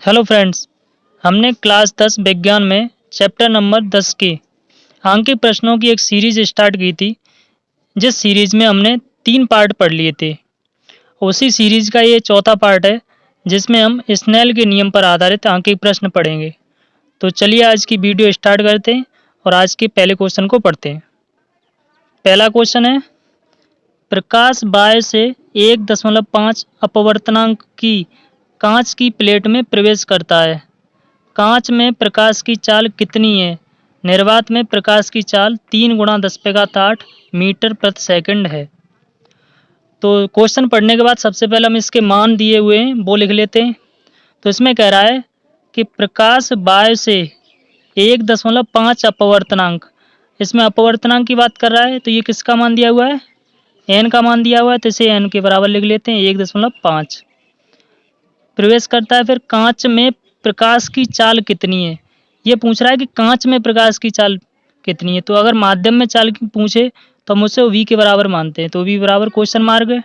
Hello friends, हमने class 10 विज्ञान में चैप्टर नंबर 10 के आंकिक प्रश्नों की एक सीरीज स्टार्ट की थी, जिस सीरीज में हमने 3 पार्ट पढ़ लिए थे। उसी सीरीज का ये चौथा पार्ट है, जिसमें हम स्नेल के नियम पर आधारित आंकिक प्रश्न पढ़ेंगे। तो चलिए आज की वीडियो स्टार्ट करते हैं और आज के पहले क्वेश्चन को पढ़ते हैं। पहला क्वेश्चन है, प्रकाश बाह्य से 1.5 अपवर्तनांक की कांच की प्लेट में प्रवेश करता है। कांच में प्रकाश की चाल कितनी है? निर्वात में प्रकाश की चाल 3 × 10⁸ मीटर प्रति सेकंड है। तो क्वेश्चन पढ़ने के बाद सबसे पहले हम इसके मान दिए हुए हैं वो लिख लेते हैं। तो इसमें कह रहा है कि प्रकाश बाह्य से 1.5 अपवर्तनांक, इसमें अपवर्तनांक की बात कर रहा है, तो ये किसका मान दिया हुआ है? एन का मान दिया हुआ है, तो इसे एन के बराबर लिख लेते हैं 1.5 प्रवेश करता है। फिर कांच में प्रकाश की चाल कितनी है, ये पूछ रहा है कि कांच में प्रकाश की चाल कितनी है। तो अगर माध्यम में चाल की पूछे तो हम उसे v के बराबर मानते हैं, तो v बराबर क्वेश्चन मार्क है।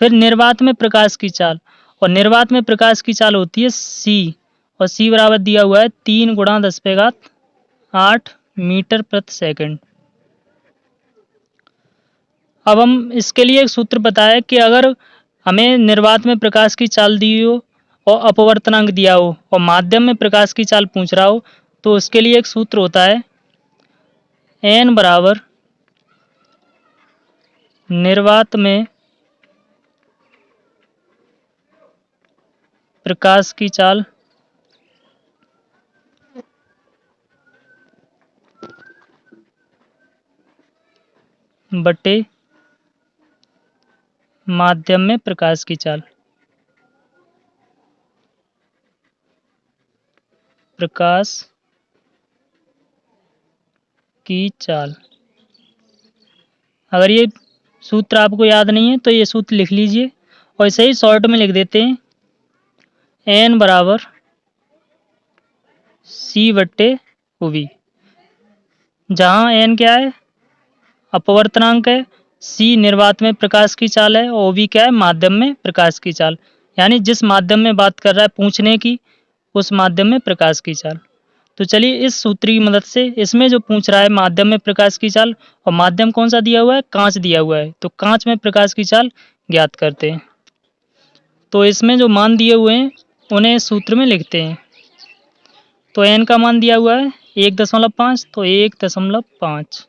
फिर निर्वात में प्रकाश की चाल, और निर्वात में प्रकाश की चाल होती है c, और c बराबर दिया हुआ है 3 × 10⁸ मीटर प्रति सेकंड। अब हम इसके लिए एक सूत्र पता है कि अगर हमें निर्वात में प्रकाश की चाल दी हो और अपवर्तनांक दिया हो और माध्यम में प्रकाश की चाल पूछ रहा हो, तो उसके लिए एक सूत्र होता है n बराबर निर्वात में प्रकाश की चाल बटे माध्यम में प्रकाश की चाल। प्रकाश की चाल, अगर ये सूत्र आपको याद नहीं है तो ये सूत्र लिख लीजिए और इसे ही शॉर्ट में लिख देते हैं, n बराबर c बट्टे v, जहाँ n क्या है? अपवर्तनांक है, c निर्वात में प्रकाश की चाल है और v क्या है? माध्यम में प्रकाश की चाल। यानी जिस माध्यम में बात कर रहा है पूछने की, उस माध्यम में प्रकाश की चाल। तो चलिए इस सूत्र की मदद से इसमें जो पूछ रहा है माध्यम में प्रकाश की चाल, और माध्यम कौन सा दिया हुआ है? कांच दिया हुआ है, तो कांच में प्रकाश की चाल ज्ञात करते हैं। तो इसमें जो मान दिए हुए हैं उन्हें इस सूत्र में लिखते हैं। तो n का मान दिया हुआ है 1.5, तो 1.5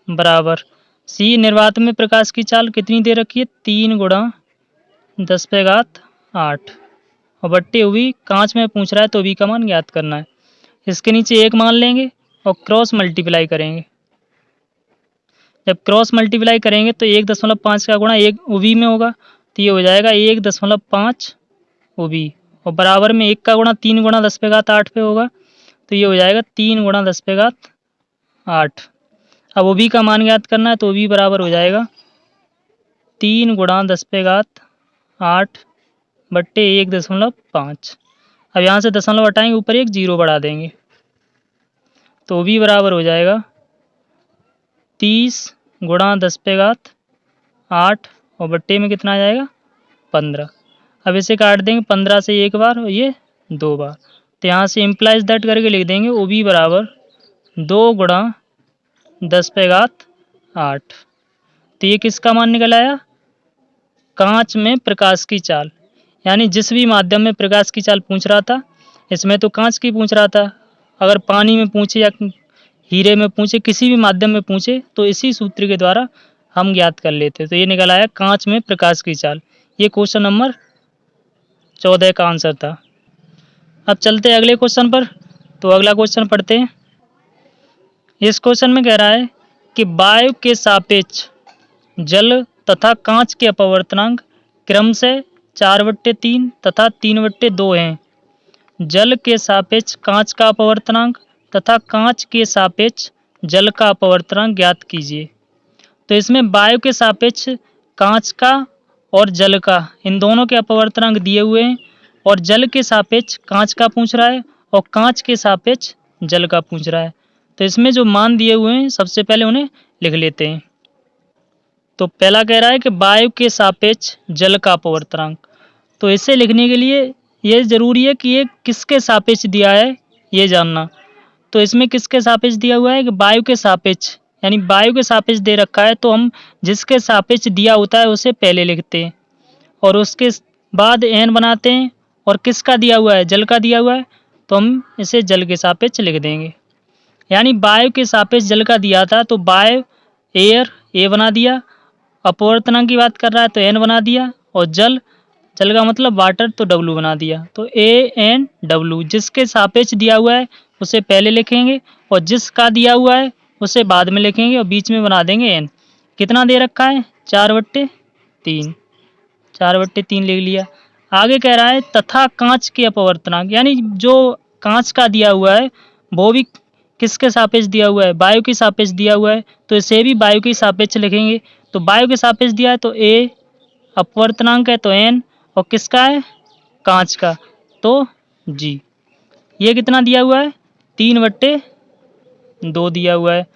बराबर c निर्वात में प्रकाश की चाल कितनी दे रखी है? 3 × 10⁸, और बट्टे v, कांच में पूछ रहा है तो v का मान ज्ञात करना है। इसके नीचे 1 मान लेंगे और क्रॉस मल्टीप्लाई करेंगे। जब क्रॉस मल्टीप्लाई करेंगे तो 1.5 का गुणा 1 v में होगा, तो ये हो जाएगा 1.5 v, और बराबर में 1 का गुणा 3 × 10⁸ पे होगा, तो ये हो जाएगा 3 × 10⁸। अब v का मान ज्ञात करना है, तो v बराबर हो जाएगा 3 × 10⁸ बट्टे 1.5। अब यहाँ से दशमलव हटाएंगे, ऊपर एक 0 बढ़ा देंगे, तो v बराबर हो जाएगा 30 × 10⁸, और बट्टे में कितना आ जाएगा? 15। अब इसे काट देंगे 15 से एक बार और ये 2 बार, तो यहाँ से इम्प्लाइज दैट करके लिख देंगे ओ v बराबर 2 × 10⁸। तो ये किसका मान निकल आया? कांच में प्रकाश की चाल। यानी जिस भी माध्यम में प्रकाश की चाल पूछ रहा था, इसमें तो कांच की पूछ रहा था, अगर पानी में पूछे या हीरे में पूछे, किसी भी माध्यम में पूछे, तो इसी सूत्र के द्वारा हम ज्ञात कर लेते। तो ये निकल आया कांच में प्रकाश की चाल। ये क्वेश्चन नंबर 14 का आंसर था। अब चलते हैं अगले क्वेश्चन पर। तो अगला क्वेश्चन पढ़ते हैं। इस क्वेश्चन में कह रहा है कि वायु के सापेक्ष जल तथा कांच के अपवर्तनांक क्रमशः 4/3 तथा 3/2 हैं। जल के सापेक्ष कांच का अपवर्तनांक तथा कांच के सापेक्ष जल का अपवर्तनांक ज्ञात कीजिए। तो इसमें वायु के सापेक्ष कांच का और जल का, इन दोनों के अपवर्तनांक दिए हुए हैं, और जल के सापेक्ष कांच का पूछ रहा है और कांच के सापेक्ष जल का पूछ रहा है। तो इसमें जो मान दिए हुए हैं सबसे पहले उन्हें लिख लेते हैं। तो पहला कह रहा है कि वायु के सापेक्ष जल का अपवर्तनांक। तो इसे लिखने के लिए ये ज़रूरी है कि ये किसके सापेक्ष दिया है ये जानना। तो इसमें किसके सापेक्ष दिया हुआ है कि वायु के सापेक्ष, यानी वायु के सापेक्ष दे रखा है तो हम जिसके सापेक्ष दिया होता है उसे पहले लिखते हैं और उसके बाद n बनाते हैं। और किसका दिया हुआ है, जल का दिया हुआ है, तो हम इसे जल के सापेक्ष लिख देंगे। यानी वायु के सापेक्ष जल का दिया था तो वायु एयर ए बना दिया, अपवर्तनांक की बात कर रहा है तो n बना दिया, और जल, जल का मतलब वाटर, तो w बना दिया। तो ANW जिसके सापेक्ष दिया हुआ है उसे पहले लिखेंगे और जिसका दिया हुआ है उसे बाद में लिखेंगे और बीच में बना देंगे n। कितना दे रखा है, 4/3, 4/3 लिख लिया। आगे कह रहा है तथा कांच के अपवर्तनांक, यानी जो कांच का दिया हुआ है वो भी किसके सापेक्ष दिया हुआ है, वायु के सापेक्ष दिया हुआ है, तो इसे भी वायु के सापेक्ष लिखेंगे। तो वायु के सापेक्ष दिया है तो A, अपवर्तनांक है तो n, और किसका है, कांच का, तो G। ये कितना दिया हुआ है, 3/2 दिया हुआ है।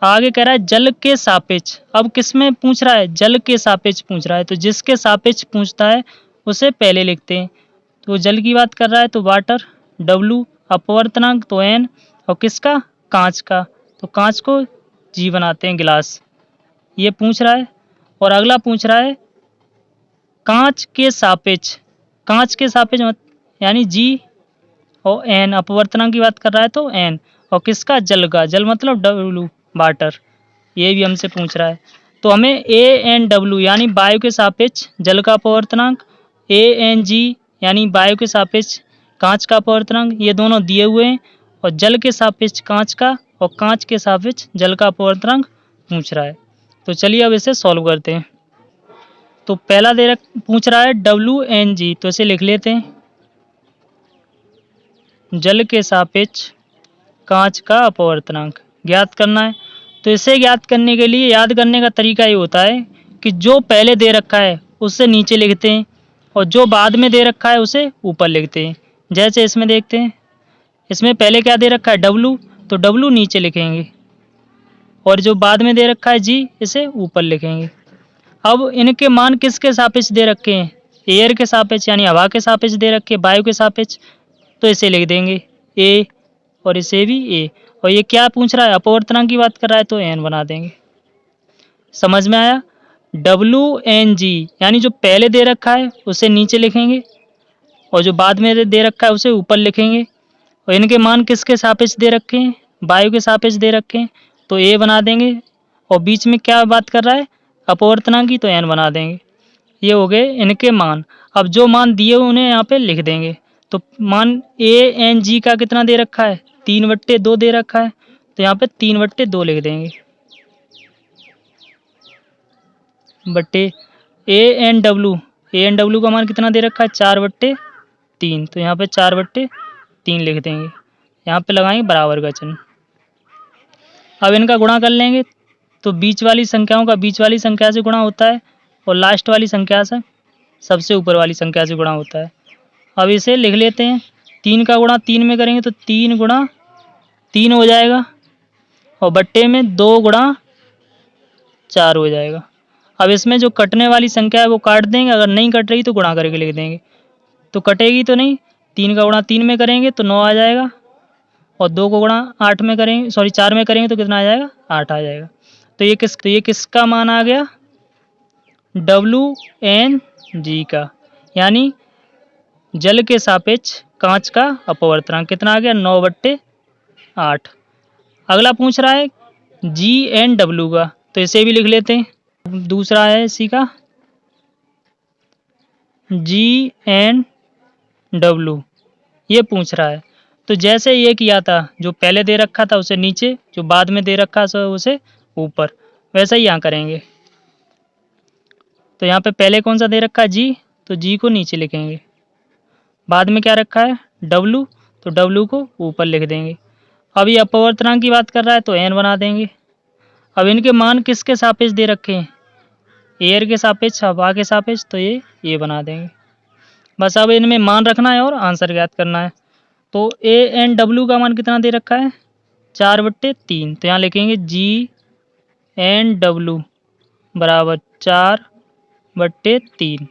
आगे कह रहा है जल के सापेक्ष। अब किस में पूछ रहा है, जल के सापेक्ष पूछ रहा है, तो जिसके सापेक्ष पूछता है उसे पहले लिखते हैं। तो जल की बात कर रहा है तो वाटर, W, अपवर्तनांक तो n, और किसका, कांच का, तो कांच को G बनाते हैं, गिलास। ये पूछ रहा है। और अगला पूछ रहा है कांच के सापेक्ष, कांच के सापेक्ष यानी G और n, अपवर्तनांक की बात कर रहा है तो n, और किसका, जल का, जल मतलब W, वाटर। ये भी हमसे पूछ रहा है। तो हमें ANW यानी वायु के सापेक्ष जल का अपवर्तनांक, ANG यानी वायु के सापेक्ष कांच का अपवर्तनांक, ये दोनों दिए हुए हैं, और जल के सापेक्ष कांच का और कांच के सापेक्ष जल का अपवर्तनांक पूछ रहा है। तो चलिए अब इसे सॉल्व करते हैं। तो पहला पूछ रहा है WNG, तो इसे लिख लेते हैं, जल के सापेक्ष कांच का अपवर्तनांक ज्ञात करना है। तो इसे ज्ञात करने के लिए याद करने का तरीका ये होता है कि जो पहले दे रखा है उससे नीचे लिखते हैं और जो बाद में दे रखा है उसे ऊपर लिखते हैं। जैसे इसमें देखते हैं, इसमें पहले क्या दे रखा है, W, तो W नीचे लिखेंगे, और जो बाद में दे रखा है G, इसे ऊपर लिखेंगे। अब इनके मान किसके सापेक्ष दे रखे हैं, एयर के सापेक्ष, यानी हवा के सापेक्ष दे रखे, वायु के सापेक्ष, तो इसे लिख देंगे A, और इसे भी A। और ये क्या पूछ रहा है, अपवर्तनांक की बात कर रहा है तो n बना देंगे। समझ में आया। WNG यानी जो पहले दे रखा है उसे नीचे लिखेंगे और जो बाद में दे रखा है उसे ऊपर लिखेंगे, और इनके मान किसके सापेक्ष दे रखे हैं, वायु के सापेक्ष दे रखे हैं, तो A बना देंगे, और बीच में क्या बात कर रहा है, अपवर्तनांक की, तो n बना देंगे। ये हो गए इनके मान। अब जो मान दिए उन्हें यहाँ पे लिख देंगे। तो मान ANG का कितना दे रखा है, 3/2 दे रखा है, तो यहाँ पे 3/2 लिख देंगे, बट्टे ANW का मान कितना दे रखा है, 4/3, तो यहाँ पे 4/3 लिख देंगे। यहाँ पे लगाएंगे बराबर का चिन्ह। अब इनका गुणा कर लेंगे, तो बीच वाली संख्याओं का बीच वाली संख्या से गुणा होता है और लास्ट वाली संख्या से सबसे ऊपर वाली संख्या से गुणा होता है। अब इसे लिख लेते हैं, 3 का गुणा 3 में करेंगे तो 3 गुणा 3 हो जाएगा, और बट्टे में 2 गुणा 4 हो जाएगा। अब इसमें जो कटने वाली संख्या है वो काट देंगे, अगर नहीं कट रही तो गुणा करके लिख देंगे। तो कटेगी तो नहीं, 3 का गुणा 3 में करेंगे तो 9 आ जाएगा, और 2 को गुणा 8 में करेंगे, 4 में करेंगे तो कितना आ जाएगा, 8 आ जाएगा। तो ये किसका मान आ गया, WNG का, यानी जल के सापेक्ष कांच का अपवर्तनांक कितना आ गया, 9/8। अगला पूछ रहा है GNW का, तो इसे भी लिख लेते हैं। दूसरा है इसी का GNW, ये पूछ रहा है। तो जैसे ये किया था, जो पहले दे रखा था उसे नीचे, जो बाद में दे रखा था उसे ऊपर, वैसा ही यहाँ करेंगे। तो यहाँ पे पहले कौन सा दे रखा है, G, तो G को नीचे लिखेंगे, बाद में क्या रखा है, W, तो W को ऊपर लिख देंगे। अब ये अपवर्तनांक की बात कर रहा है तो n बना देंगे। अब इनके मान किसके सापेक्ष दे रखे हैं, एयर के सापेक्ष, हवा के सापेक्ष, तो ये बना देंगे। बस अब इनमें मान रखना है और आंसर ज्ञात करना है। तो ANW का मान कितना दे रखा है, 4/3, तो यहाँ लिखेंगे GNW बराबर 4/3।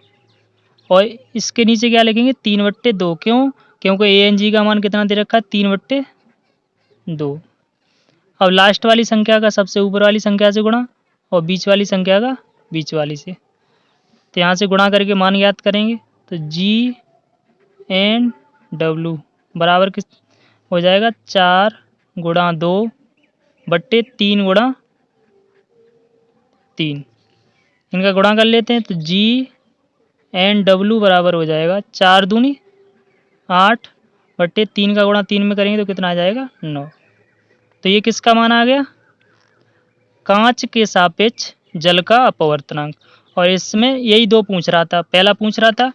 और इसके नीचे क्या लिखेंगे, 3/2। क्यों? क्योंकि ए एन जी का मान कितना दे रखा है, 3/2। अब लास्ट वाली संख्या का सबसे ऊपर वाली संख्या से गुणा और बीच वाली संख्या का बीच वाली से। तो यहाँ से गुणा करके मान याद करेंगे तो जी एन डब्लू बराबर किस हो जाएगा, 4/3 इनका गुणा कर लेते हैं तो जी एन डब्लू बराबर हो जाएगा 4×2 8/3 का गुणा 3 में करेंगे तो कितना आ जाएगा, 9। तो ये किसका मान आ गया, कांच के सापेक्ष जल का अपवर्तनांक। और इसमें यही दो पूछ रहा था, पहला पूछ रहा था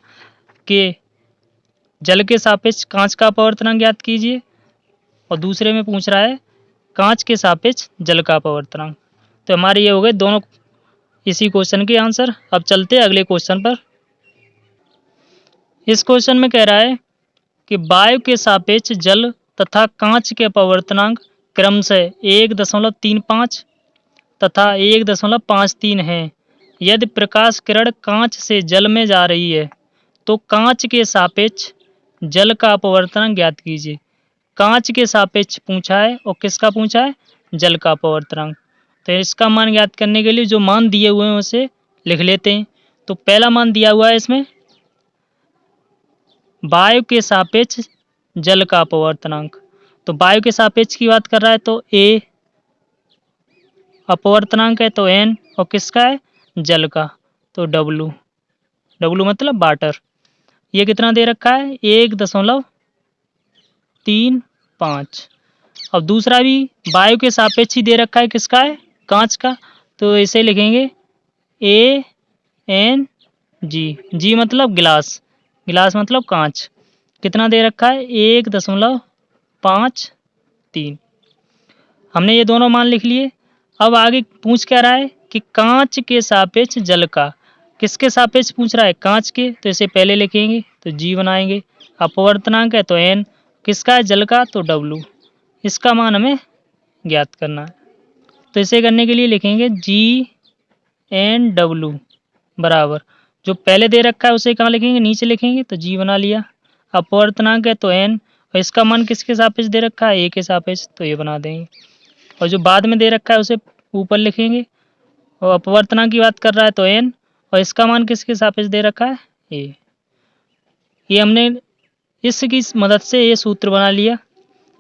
कि जल के सापेक्ष कांच का अपवर्तनांक ज्ञात कीजिए और दूसरे में पूछ रहा है कांच के सापेक्ष जल का अपवर्तनांक। तो हमारे ये हो गए दोनों इसी क्वेश्चन के आंसर। अब चलते हैं अगले क्वेश्चन पर। इस क्वेश्चन में कह रहा है कि वायु के सापेक्ष जल तथा कांच के अपवर्तनांक क्रमशः 1.35 तथा 1.53 है। यदि प्रकाश किरण कांच से जल में जा रही है तो कांच के सापेक्ष जल का अपवर्तनांक ज्ञात कीजिए। कांच के सापेक्ष पूछा है और किसका पूछा है, जल का अपवर्तनांक। तो इसका मान ज्ञात करने के लिए जो मान दिए हुए हैं उसे लिख लेते हैं। तो पहला मान दिया हुआ है इसमें वायु के सापेक्ष जल का अपवर्तनांक। तो वायु के सापेक्ष की बात कर रहा है तो ए, अपवर्तनांक है तो एन, और किसका है, जल का, तो डब्लू। डब्लू मतलब वाटर। ये कितना दे रखा है, 1.35। अब दूसरा भी वायु के सापेक्ष ही दे रखा है, किसका है, कांच का। तो इसे लिखेंगे ए एन जी। जी मतलब गिलास, गिलास मतलब कांच। कितना दे रखा है, 1.53। हमने ये दोनों मान लिख लिए। अब आगे पूछ क्या रहा है कि कांच के सापेक्ष जल का, किसके सापेक्ष पूछ रहा है, कांच के। तो इसे पहले लिखेंगे तो जी बनाएंगे। अपवर्तनांक है तो एन, किसका है, जल का, तो डब्लू। इसका मान हमें ज्ञात करना है। तो इसे करने के लिए लिखेंगे जी एन डब्लू बराबर, जो पहले दे रखा है उसे कहाँ लिखेंगे, नीचे लिखेंगे, तो जी बना लिया। अपवर्तनांक है तो एन, और इसका मान किसके सापेक्ष दे रखा है, ए के सापेक्ष, तो ये बना देंगे। और जो बाद में दे रखा है उसे ऊपर लिखेंगे। और अपवर्तनांक की बात कर रहा है तो एन, और इसका मान किसके सापेक्ष दे रखा है, ए। ये हमने इसकी मदद से ये सूत्र बना लिया।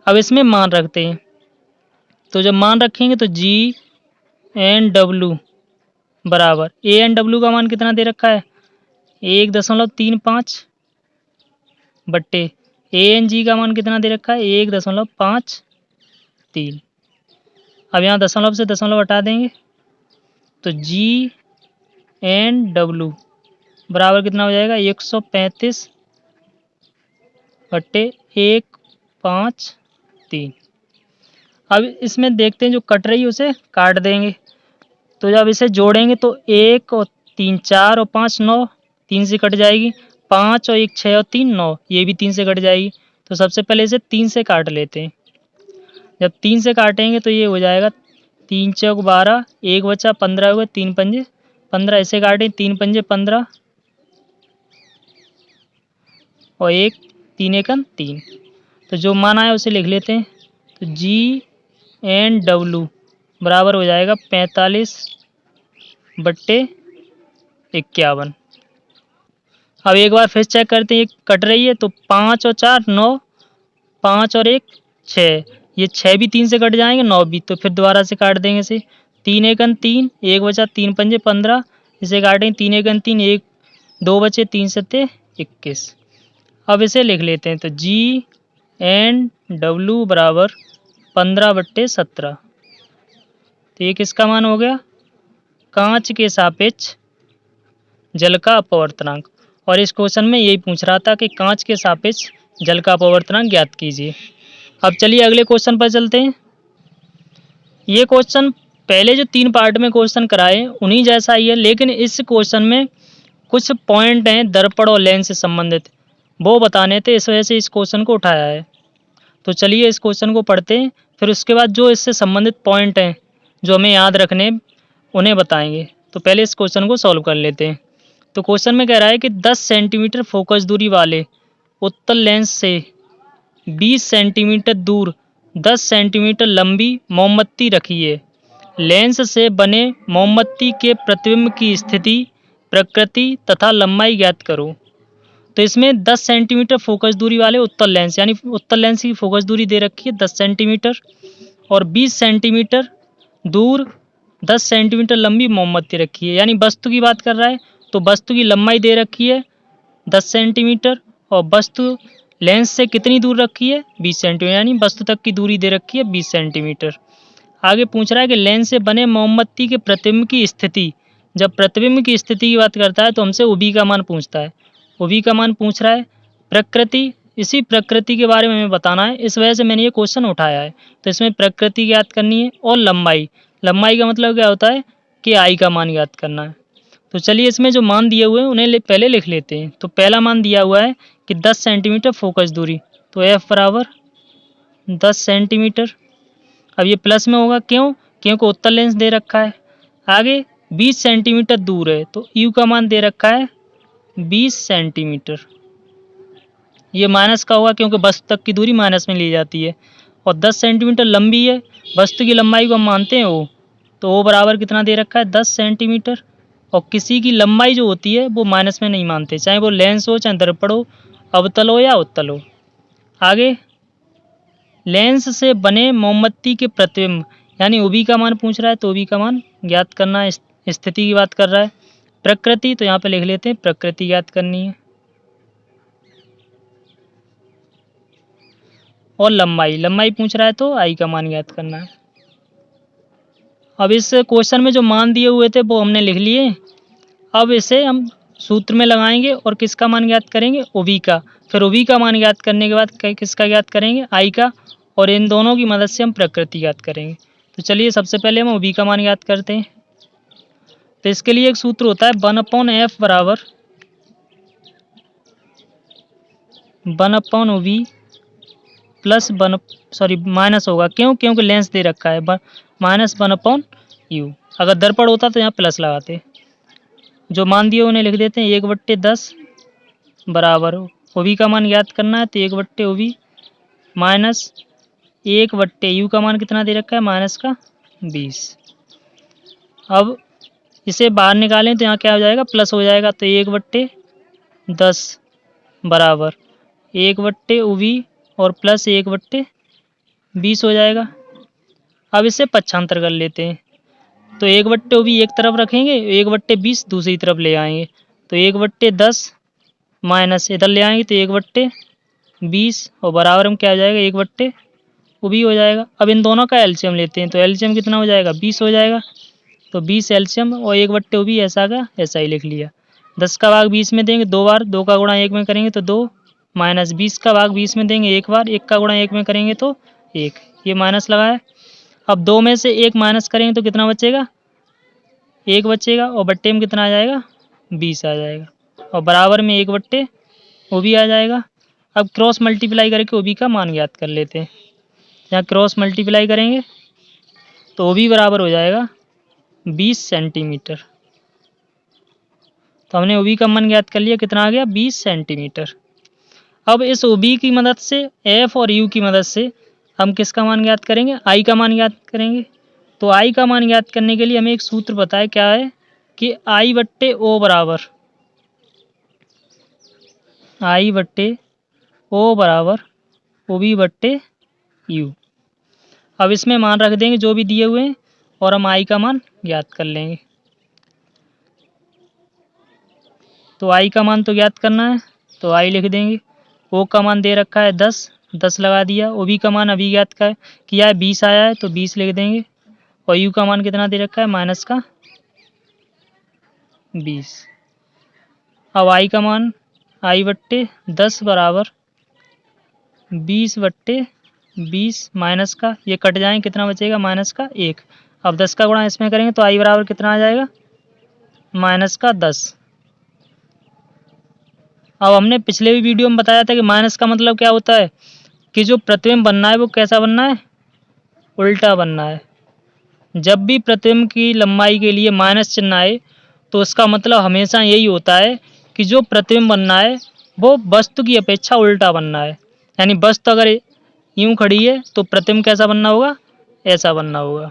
अब इसमें मान रखते हैं। तो जब मान रखेंगे तो जी एन डब्लू बराबर, ए एन डब्लू का मान कितना दे रखा है, 1.35 बट्टे ए एन जी का मान कितना दे रखा है, 1.53। अब यहाँ दशमलव से दशमलव हटा देंगे तो जी एन डब्लू बराबर कितना हो जाएगा, 135 बट्टे 153। अब इसमें देखते हैं जो कट रही है उसे काट देंगे। तो जब इसे जोड़ेंगे तो 1 और 3 4 और 5 9, 3 से कट जाएगी। 5 और 1 6 और 3 9, ये भी 3 से कट जाएगी। तो सबसे पहले इसे 3 से काट लेते हैं। जब 3 से काटेंगे तो ये हो जाएगा 3 चौक 12, 1 बचा 15 हुए, 3 पंजे 15। इसे काटें 3 पंजे 15 और 1 3 एकम 3। तो जो मान आया उसे लिख लेते हैं। तो जी एन डब्लू बराबर हो जाएगा 45/51। अब एक बार फिर चेक करते हैं, ये कट रही है तो 5 और 4 9, 5 और 1 6, ये 6 भी 3 से कट जाएंगे, 9 भी। तो फिर दोबारा से काट देंगे इसे। 3 एकम 3, 1 बचा 3 पंजे 15, इसे काटेंगे 3 एकम 3, 1 2 बचे 3 सत्ते 21। अब इसे लिख लेते हैं। तो जी एन डब्लू बराबर 15/17। तो ये किसका मान हो गया, कांच के सापेक्ष जल का अपवर्तनांक। और इस क्वेश्चन में यही पूछ रहा था कि कांच के सापेक्ष जल का अपवर्तनांक ज्ञात कीजिए। अब चलिए अगले क्वेश्चन पर चलते हैं। ये क्वेश्चन पहले जो 3 पार्ट में क्वेश्चन कराए उन्हीं जैसा ही है, लेकिन इस क्वेश्चन में कुछ पॉइंट हैं दर्पण और लेंस से संबंधित, वो बताने थे, इस वजह से इस क्वेश्चन को उठाया है। तो चलिए इस क्वेश्चन को पढ़ते हैं, फिर उसके बाद जो इससे संबंधित पॉइंट हैं जो हमें याद रखने उन्हें बताएंगे। तो पहले इस क्वेश्चन को सॉल्व कर लेते हैं। तो क्वेश्चन में कह रहा है कि 10 सेंटीमीटर फोकस दूरी वाले उत्तल लेंस से 20 सेंटीमीटर दूर 10 सेंटीमीटर लंबी मोमबत्ती रखिए। लेंस से बने मोमबत्ती के प्रतिबिंब की स्थिति, प्रकृति तथा लंबाई ज्ञात करो। तो इसमें 10 सेंटीमीटर फोकस दूरी वाले उत्तल लेंस, यानी उत्तल लेंस की फोकस दूरी दे रखी है 10 सेंटीमीटर, और 20 सेंटीमीटर दूर 10 सेंटीमीटर लंबी मोमबत्ती रखी है। यानी वस्तु की बात कर रहा है, तो वस्तु की लंबाई दे रखी है 10 सेंटीमीटर, और वस्तु लेंस से कितनी दूर रखी है 20 सेंटीमीटर, यानी वस्तु तक की दूरी दे रखी है 20 सेंटीमीटर। आगे पूछ रहा है कि लेंस से बने मोमबत्ती के प्रतिबिंब की स्थिति। जब प्रतिबिंब की स्थिति की बात करता है तो हमसे ओबी का मान पूछता है, ओबी का मान पूछ रहा है। प्रकृति, इसी प्रकृति के बारे में हमें बताना है, इस वजह से मैंने ये क्वेश्चन उठाया है। तो इसमें प्रकृति ज्ञात करनी है, और लंबाई, लंबाई का मतलब क्या होता है कि आई का मान ज्ञात करना है। तो चलिए इसमें जो मान दिए हुए हैं उन्हें पहले लिख लेते हैं। तो पहला मान दिया हुआ है कि 10 सेंटीमीटर फोकस दूरी, तो एफ बराबर 10 सेंटीमीटर। अब ये प्लस में होगा, क्यों? क्योंकि उत्तल लेंस दे रखा है। आगे 20 सेंटीमीटर दूर है, तो यू का मान दे रखा है 20 सेंटीमीटर। ये माइनस का होगा क्योंकि वस्तु तक की दूरी माइनस में ली जाती है। और 10 सेंटीमीटर लंबी है, वस्तु की लंबाई को हम मानते हैं ओ, तो ओ बराबर कितना दे रखा है 10 सेंटीमीटर। और किसी की लंबाई जो होती है वो माइनस में नहीं मानते, चाहे वो लेंस हो, चाहे दर्पण हो, अवतल हो या उत्तल हो। आगे लेंस से बने मोमबत्ती के प्रतिबिंब, यानी ओबी का मान पूछ रहा है, तो ओबी का मान ज्ञात करना है, स्थिति की बात कर रहा है। प्रकृति, तो यहाँ पे लिख लेते हैं प्रकृति ज्ञात करनी है। और लंबाई, लंबाई पूछ रहा है तो आई का मान ज्ञात करना है। अब इस क्वेश्चन में जो मान दिए हुए थे वो हमने लिख लिए। अब इसे हम सूत्र में लगाएंगे और किसका मान ज्ञात करेंगे, ओबी का। फिर ओबी का मान ज्ञात करने के बाद किसका ज्ञात करेंगे, आई का, और इन दोनों की मदद से हम प्रकृति ज्ञात करेंगे। तो चलिए सबसे पहले हम ओबी का मान ज्ञात करते हैं। तो इसके लिए एक सूत्र होता है 1/f बराबर 1/ओबी प्लस माइनस होगा, क्यों? क्योंकि लेंस दे रखा है, माइनस 1/u। अगर दर्पण होता तो यहाँ प्लस लगाते। जो मान दिए उन्हें लिख देते हैं, 1/10 बराबर ओबी का मान ज्ञात करना है, तो 1/ओबी माइनस 1/यू का मान कितना दे रखा है माइनस का 20। अब इसे बाहर निकालें तो यहाँ क्या हो जाएगा, प्लस हो जाएगा, तो 1/10 बराबर 1/ओबी और प्लस 1/20 हो जाएगा। अब इसे पक्षांतर कर लेते हैं, तो 1/ओबी एक तरफ रखेंगे, 1/20 दूसरी तरफ ले आएंगे, तो 1/10 माइनस इधर ले आएंगे तो 1/20, और बराबर में क्या हो जाएगा 1/ओबी हो जाएगा। अब इन दोनों का एलसीएम लेते हैं, तो एलसीएम कितना हो जाएगा 20 हो जाएगा, तो 20 एलसीएम, और 1/ओबी ऐसा का ऐसा ही लिख लिया। 10 का भाग 20 में देंगे 2 बार, 2 का गुणा 1 में करेंगे तो 2, माइनस 20 का भाग 20 में देंगे 1 बार, 1 का गुणा 1 में करेंगे तो 1, ये माइनस लगा है। अब 2 में से 1 माइनस करेंगे तो कितना बचेगा, 1 बचेगा, और बट्टे में कितना आ जाएगा 20 आ जाएगा, और बराबर में 1/ओबी आ जाएगा। अब क्रॉस मल्टीप्लाई करके ओबी का मान ज्ञात कर लेते हैं। यहाँ क्रॉस मल्टीप्लाई करेंगे तो ओबी बराबर हो जाएगा 20 सेंटीमीटर। तो हमने ओबी का मान ज्ञात कर लिया, कितना आ गया 20 सेंटीमीटर। अब इस ओबी की मदद से, एफ और यू की मदद से हम किसका मान ज्ञात करेंगे, आई का मान ज्ञात करेंगे। तो आई का मान ज्ञात करने के लिए हमें एक सूत्र पता है, क्या है कि I/O बराबर I/O बराबर OB/U। अब इसमें मान रख देंगे जो भी दिए हुए हैं, और हम आई का मान ज्ञात कर लेंगे। तो आई का मान तो ज्ञात करना है, तो आई लिख देंगे। ओ का मान दे रखा है 10, 10 लगा दिया। ओबी का मान अभी ज्ञात किया है 20 आया है, तो 20 लिख देंगे। और यू का मान कितना दे रखा है माइनस का 20। अब आई का मान I/10 बराबर 20/20 माइनस का, ये कट जाएंगे, कितना बचेगा माइनस का 1। अब 10 का गुणा इसमें करेंगे तो आई बराबर कितना आ जाएगा माइनस का 10। अब हमने पिछले भी वीडियो में बताया था कि माइनस का मतलब क्या होता है, कि जो प्रतिबिंब बनना है वो कैसा बनना है, उल्टा बनना है। जब भी प्रतिबिंब की लंबाई के लिए माइनस चिन्ह आए तो उसका मतलब हमेशा यही होता है कि जो प्रतिबिंब बनना है वो वस्तु की अपेक्षा उल्टा बनना है। यानी वस्तु अगर यूं खड़ी है तो प्रतिबिंब कैसा बनना होगा, ऐसा बनना होगा।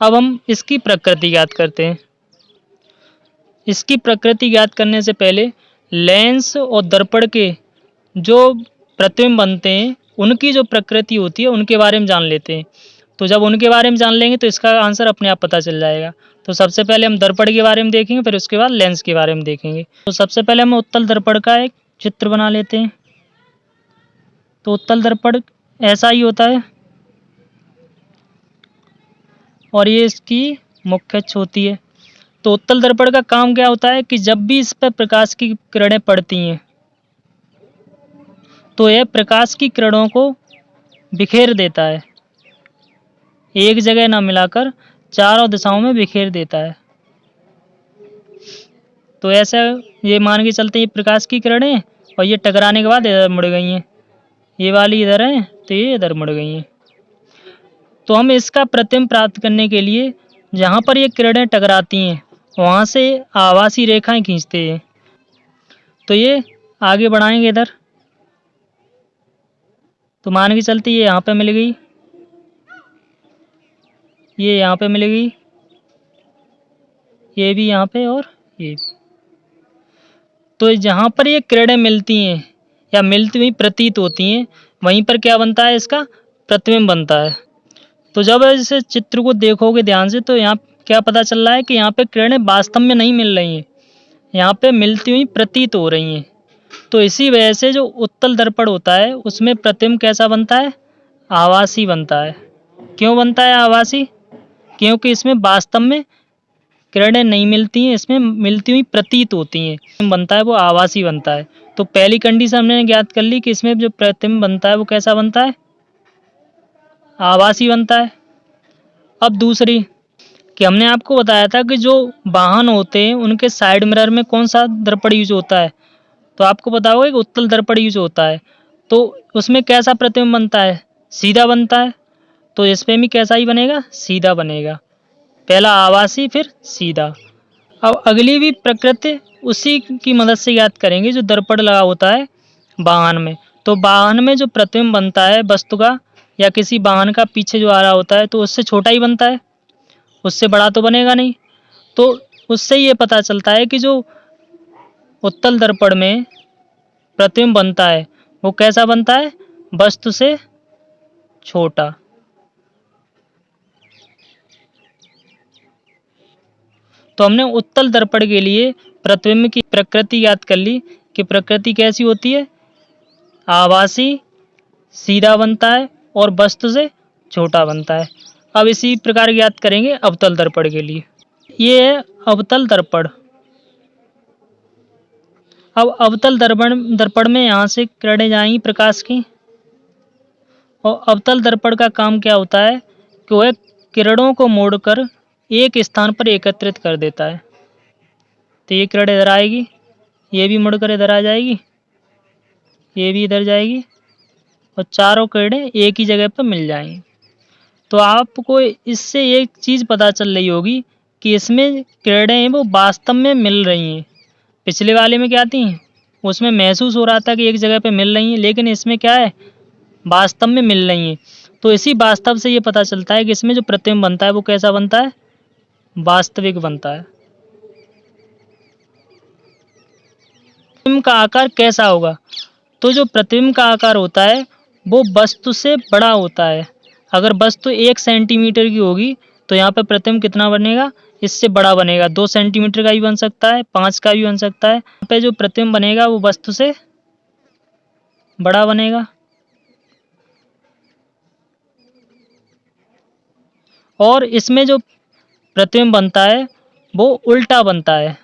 अब हम इसकी प्रकृति ज्ञात करते हैं। इसकी प्रकृति ज्ञात करने से पहले लेंस और दर्पण के जो प्रतिबिंब बनते हैं उनकी जो प्रकृति होती है उनके बारे में जान लेते हैं। तो जब उनके बारे में जान लेंगे तो इसका आंसर अपने आप पता चल जाएगा। तो सबसे पहले हम दर्पण के बारे में देखेंगे, फिर उसके बाद लेंस के बारे में देखेंगे। तो सबसे पहले हम उत्तल दर्पण का एक चित्र बना लेते हैं। तो उत्तल दर्पण ऐसा ही होता है और ये इसकी मुख्य अक्ष होती है। तो उत्तल दर्पण का काम क्या होता है कि जब भी इस पर प्रकाश की किरणें पड़ती हैं तो यह प्रकाश की किरणों को बिखेर देता है, एक जगह ना मिलाकर चारों दिशाओं में बिखेर देता है। तो ऐसा ये मान के चलते हैं, ये प्रकाश की किरणें और ये टकराने के बाद इधर मुड़ गई हैं, ये वाली इधर है तो ये इधर मुड़ गई हैं। तो हम इसका प्रतिबिंब प्राप्त करने के लिए जहाँ पर ये किरणें टकराती हैं वहाँ से आभासी रेखाएं खींचते हैं। तो ये आगे बढ़ाएंगे इधर, तो मान के चलते ये यहाँ पे मिल गई, ये यहाँ पे मिल गई, ये भी यहाँ पे और ये भी। तो जहाँ पर ये किरणें मिलती हैं या मिलती हुई प्रतीत होती हैं वहीं पर क्या बनता है, इसका प्रतिबिंब बनता है। तो जब इस चित्र को देखोगे ध्यान से तो यहाँ क्या पता चल रहा है कि यहाँ पे किरणें वास्तव में नहीं मिल रही हैं, यहाँ पे मिलती हुई प्रतीत हो रही हैं। तो इसी वजह से जो उत्तल दर्पण होता है उसमें प्रतिबिंब कैसा बनता है, आभासी बनता है। क्यों बनता है आभासी? क्योंकि इसमें वास्तव में किरणें नहीं मिलती हैं, इसमें मिलती हुई प्रतीत होती हैं, बनता है वो आभासी बनता है। तो पहली कंडीशन हमने ज्ञात कर ली कि इसमें जो प्रतिबिंब बनता है वो कैसा बनता है, आभासी बनता है। अब दूसरी कि हमने आपको बताया था कि जो वाहन होते हैं उनके साइड मिरर में कौन सा दर्पण यूज होता है, तो आपको पता होगा कि उत्तल दर्पण यूज होता है। तो उसमें कैसा प्रतिबिंब बनता है, सीधा बनता है। तो इसमें भी कैसा ही बनेगा, सीधा बनेगा, पहला आभासी फिर सीधा। अब अगली भी प्रकृति उसी की मदद से याद करेंगे जो दर्पण लगा होता है वाहन में। तो वाहन में जो प्रतिबिंब बनता है वस्तु का या किसी वाहन का पीछे जो आ रहा होता है तो उससे छोटा ही बनता है, उससे बड़ा तो बनेगा नहीं। तो उससे ये पता चलता है कि जो उत्तल दर्पण में प्रतिबिंब बनता है वो कैसा बनता है, वस्तु से छोटा। तो हमने उत्तल दर्पण के लिए प्रतिबिंब की प्रकृति याद कर ली कि प्रकृति कैसी होती है, आभासी, सीधा बनता है और वस्तु से छोटा बनता है। अब इसी प्रकार याद करेंगे अवतल दर्पण के लिए। ये है अवतल दर्पण। अब अवतल दर्पण में यहाँ से किरणें जाएंगी प्रकाश की, और अवतल दर्पण का काम क्या होता है कि वह किरणों को मोड़कर एक स्थान पर एकत्रित कर देता है। तो ये किरण इधर आएगी, ये भी मुड़कर इधर आ जाएगी, ये भी इधर जाएगी और चारों किरणें एक ही जगह पर मिल जाएंगी। तो आपको इससे एक चीज़ पता चल रही होगी कि इसमें किरणें हैं वो वास्तव में मिल रही हैं। पिछले वाले में क्या थी, उसमें महसूस हो रहा था कि एक जगह पे मिल रही हैं, लेकिन इसमें क्या है, वास्तव में मिल रही हैं। तो इसी वास्तव से ये पता चलता है कि इसमें जो प्रतिबिंब बनता है वो कैसा बनता है, वास्तविक बनता है। प्रतिबिंब का आकार कैसा होगा, तो जो प्रतिबिंब का आकार होता है वो वस्तु से बड़ा होता है। अगर वस्तु 1 सेंटीमीटर की होगी तो यहाँ पे प्रतिबिंब कितना बनेगा, इससे बड़ा बनेगा। 2 सेंटीमीटर का भी बन सकता है, 5 का भी बन सकता है। यहाँ पे जो प्रतिबिंब बनेगा वो वस्तु से बड़ा बनेगा। और इसमें जो प्रतिबिंब बनता है वो उल्टा बनता है।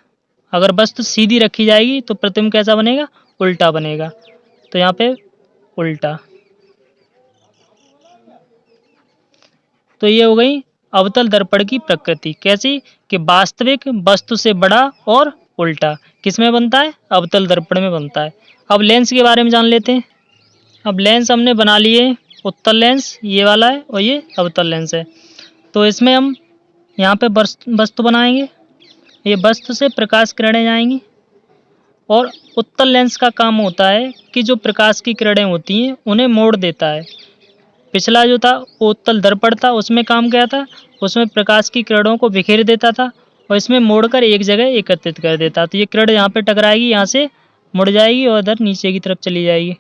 अगर वस्तु सीधी रखी जाएगी तो प्रतिबिंब कैसा बनेगा, उल्टा बनेगा। तो यहाँ पे उल्टा। तो ये हो गई अवतल दर्पण की प्रकृति। कैसी कि वास्तविक, वस्तु से बड़ा और उल्टा। किस में बनता है, अवतल दर्पण में बनता है। अब लेंस के बारे में जान लेते हैं। अब लेंस हमने बना लिए, उत्तल लेंस ये वाला है और ये अवतल लेंस है। तो इसमें हम यहाँ पे वस्तु बनाएंगे। ये वस्तु से प्रकाश किरणें जाएंगी और उत्तल लेंस का काम होता है कि जो प्रकाश की किरणें होती हैं उन्हें मोड़ देता है। पिछला जो था वो उत्तल दर्पण था, उसमें काम क्या था, उसमें प्रकाश की किरणों को बिखेर देता था और इसमें मोड़कर एक जगह एकत्रित कर देता। तो ये किरण यहाँ पे टकराएगी, यहाँ से मुड़ जाएगी और इधर नीचे की तरफ चली जाएगी।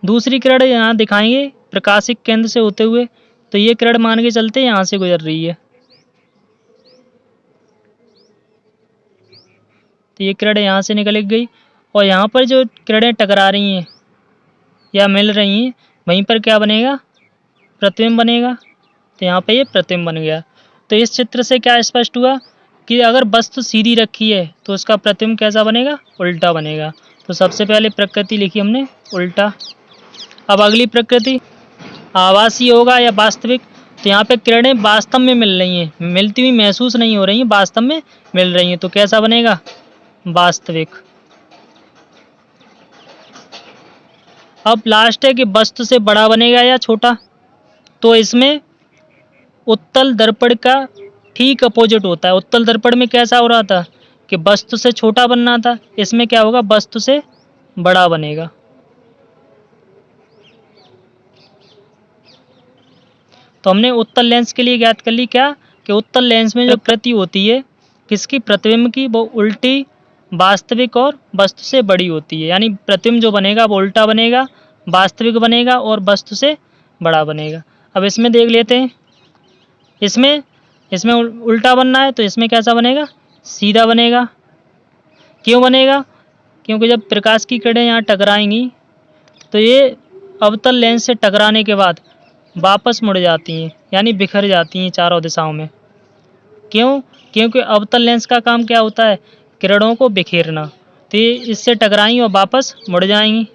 दूसरी किरण यहाँ दिखाएंगे प्रकाशिक केंद्र से होते हुए। तो ये किरण मान के चलते यहाँ से गुजर रही है। तो ये किरण यहाँ से निकल गई और यहाँ पर जो किरणें टकरा रही हैं या मिल रही हैं, वहीं पर क्या बनेगा, प्रतिबिंब बनेगा। तो यहाँ पे ये प्रतिबिंब बन गया। तो इस चित्र से क्या स्पष्ट हुआ कि अगर वस्तु सीधी रखी है तो उसका प्रतिबिंब कैसा बनेगा, उल्टा बनेगा। तो सबसे पहले प्रकृति लिखी हमने उल्टा। अब अगली प्रकृति आभासी होगा या वास्तविक। तो यहाँ पे किरणें वास्तव में मिल रही हैं, मिलती हुई महसूस नहीं हो रही हैं, वास्तव में मिल रही हैं। तो कैसा बनेगा, वास्तविक। अब लास्ट है कि वस्तु से बड़ा बनेगा या छोटा। तो इसमें उत्तल दर्पण का ठीक अपोजिट होता है। उत्तल दर्पण में कैसा हो रहा था कि वस्तु से छोटा बनना था, इसमें क्या होगा, वस्तु से बड़ा बनेगा। तो हमने उत्तल लेंस के लिए ज्ञात कर ली क्या कि उत्तल लेंस में जो प्रकृति होती है किसकी, प्रतिबिंब की, वो उल्टी, वास्तविक और वस्तु से बड़ी होती है। यानी प्रतिबिंब जो बनेगा वो उल्टा बनेगा, वास्तविक बनेगा और वस्तु से बड़ा बनेगा। अब इसमें देख लेते हैं, इसमें इसमें उल्टा बनना है तो इसमें कैसा बनेगा, सीधा बनेगा। क्यों बनेगा, क्योंकि जब प्रकाश की किरणें यहाँ टकराएंगी तो ये अवतल लेंस से टकराने के बाद वापस मुड़ जाती हैं, यानी बिखर जाती हैं चारों दिशाओं में। क्यों, क्योंकि अवतल लेंस का काम क्या होता है, किरणों को बिखेरना। तो ये इससे टकराएंगी और वापस मुड़ जाएंगी।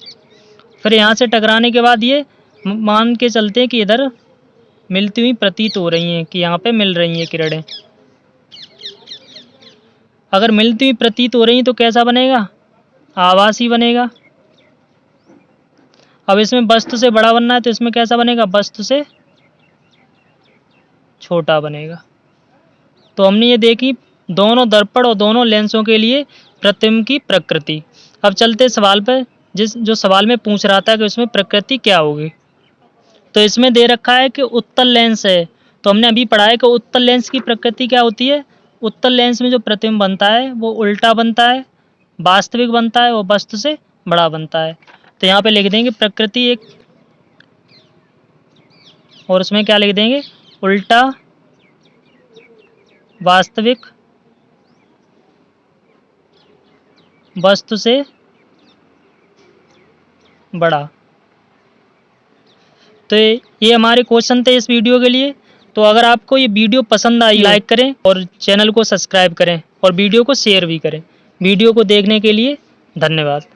फिर यहाँ से टकराने के बाद ये मान के चलते हैं कि इधर मिलती हुई प्रतीत हो रही हैं, कि यहाँ पे मिल रही हैं किरणें। अगर मिलती हुई प्रतीत हो रही हैं तो कैसा बनेगा, आभासी बनेगा। अब इसमें वस्तु से बड़ा बनना है तो इसमें कैसा बनेगा, वस्तु से छोटा बनेगा। तो हमने ये देखी दोनों दर्पण और दोनों लेंसों के लिए प्रतिबिंब की प्रकृति। अब चलते सवाल पर, जो सवाल में पूछ रहा था कि उसमें प्रकृति क्या होगी। तो इसमें दे रखा है कि उत्तल लेंस है। तो हमने अभी पढ़ा है कि उत्तल लेंस की प्रकृति क्या होती है। उत्तल लेंस में जो प्रतिबिंब बनता है वो उल्टा बनता है, वास्तविक बनता है और वस्तु से बड़ा बनता है। तो यहाँ पे लिख देंगे प्रकृति एक, और उसमें क्या लिख देंगे, उल्टा, वास्तविक, वस्तु से बड़ा। तो ये हमारे क्वेश्चन थे इस वीडियो के लिए। तो अगर आपको ये वीडियो पसंद आई, लाइक करें और चैनल को सब्सक्राइब करें और वीडियो को शेयर भी करें। वीडियो को देखने के लिए धन्यवाद।